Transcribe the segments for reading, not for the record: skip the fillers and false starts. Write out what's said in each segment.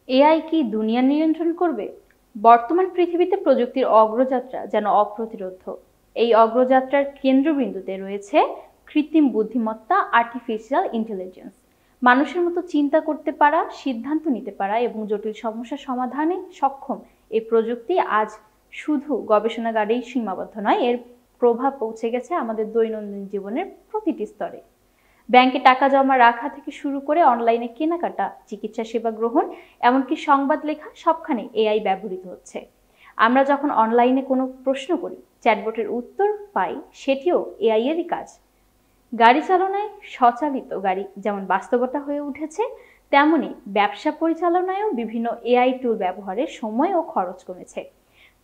AI কি দুনিয়া নিয়ন্ত্রণ করবে? বর্তমান পৃথিবীতে প্রযুক্তির অগ্রযাত্রা যেন অপ্রতিরোধ্য। এই অগ্রযাত্রার কেন্দ্রবিন্দুতে রয়েছে কৃত্রিম বুদ্ধিমত্তা, আর্টিফিশিয়াল ইন্টেলিজেন্স। মানুষের মতো চিন্তা করতে পারা, সিদ্ধান্ত নিতে পারা এবং জটিল সমস্যা সমাধানে সক্ষম এই প্রযুক্তি আজ শুধু গবেষণাগারেই সীমাবদ্ধ নয়, এর প্রভাব পৌঁছে গেছে আমাদের দৈনন্দিন জীবনের প্রতিটি স্তরে। ব্যাংকে টাকা জমা রাখা থেকে শুরু করে অনলাইনে কেনাকাটা, চিকিৎসা সেবা গ্রহণ, এমনকি সংবাদ লেখা সবখানে এআই ব্যবহৃত হচ্ছে। আমরা যখন অনলাইনে কোনো প্রশ্ন করি, চ্যাটবটের উত্তর পাই, সেটিও এআই এরই কাজ। গাড়ি চালনায় স্বচালিত গাড়ি যেমন বাস্তবতা হয়ে উঠেছে, তেমনি ব্যবসা পরিচালনায়ও বিভিন্ন এআই টুল ব্যবহারের সময় ও খরচ কমেছে।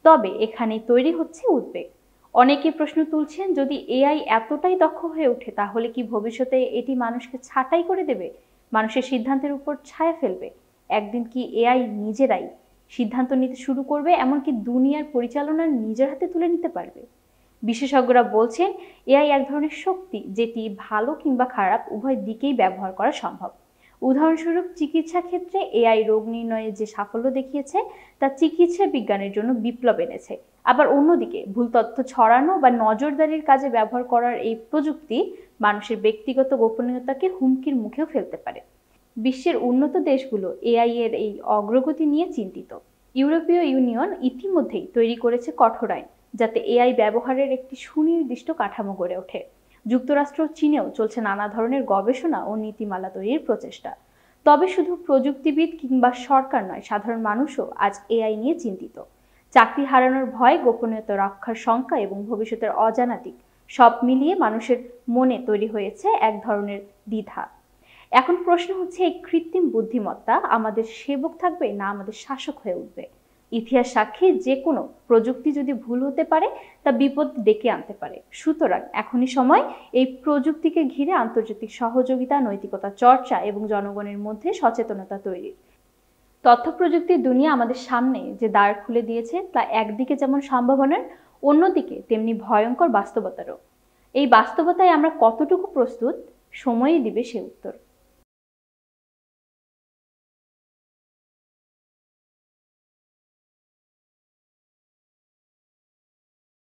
তবে এখানেই তৈরি হচ্ছে উদ্বেগ। অনেকে প্রশ্ন তুলছেন, যদি এআই এতটাই দক্ষ হয়ে ওঠে তাহলে কি ভবিষ্যতে এটি মানুষকে ছাঁটাই করে দেবে, মানুষের সিদ্ধান্তের উপর ছায়া ফেলবে? একদিন কি এআই নিজেরাই সিদ্ধান্ত নিতে শুরু করবে, এমনকি দুনিয়ার পরিচালনা নিজের হাতে তুলে নিতে পারবে? বিশেষজ্ঞরা বলছেন, এআই এক ধরনের শক্তি যেটি ভালো কিংবা খারাপ উভয় দিকেই ব্যবহার করা সম্ভব। উদাহরণস্বরূপ, চিকিৎসা ক্ষেত্রে এআই রোগ নির্ণয়ে যে সাফল্য দেখিয়েছে তা চিকিৎসা বিজ্ঞানের জন্য বিপ্লব এনেছে। আবার অন্যদিকে ভুল তথ্য ছড়ানো বা নজরদারির কাজে ব্যবহার করার এই প্রযুক্তি মানুষের ব্যক্তিগত গোপনীয়তাকে হুমকির মুখেও ফেলতে পারে। বিশ্বের উন্নত দেশগুলো এআই এর এই অগ্রগতি নিয়ে চিন্তিত। ইউরোপীয় ইউনিয়ন ইতিমধ্যেই তৈরি করেছে কঠোর আইন, যাতে এআই ব্যবহারের একটি সুনির্দিষ্ট কাঠামো গড়ে ওঠে। যুক্তরাষ্ট্র, চীনেও চলছে নানা ধরনের গবেষণা ও নীতিমালা তৈরির প্রচেষ্টা। তবে শুধু প্রযুক্তিবিদ কিংবা সরকার নয়, সাধারণ মানুষও আজ এআই নিয়ে চিন্তিত। চাকরি হারানোর ভয়, গোপনীয়তা রক্ষার শঙ্কা এবং ভবিষ্যতের অজানা দিক সব মিলিয়ে মানুষের মনে তৈরি হয়েছে এক ধরনের দ্বিধা। এখন প্রশ্ন হচ্ছে, এই কৃত্রিম বুদ্ধিমত্তা আমাদের সেবক থাকবে না আমাদের শাসক হয়ে উঠবে? ইতিহাস সাক্ষী, যে কোনো প্রযুক্তি যদি ভুল হতে পারে তা বিপদ ডেকে আনতে পারে। সুতরাং এখনই সময় এই প্রযুক্তিকে ঘিরে আন্তর্জাতিক সহযোগিতা, নৈতিকতা চর্চা এবং জনগণের মধ্যে সচেতনতা তৈরির। তথ্য প্রযুক্তির দুনিয়া আমাদের সামনে যে দ্বার খুলে দিয়েছে তা একদিকে যেমন সম্ভাবনার, অন্যদিকে তেমনি ভয়ঙ্কর বাস্তবতারও। এই বাস্তবতায় আমরা কতটুকু প্রস্তুত, সময়ই দিবে সে উত্তর।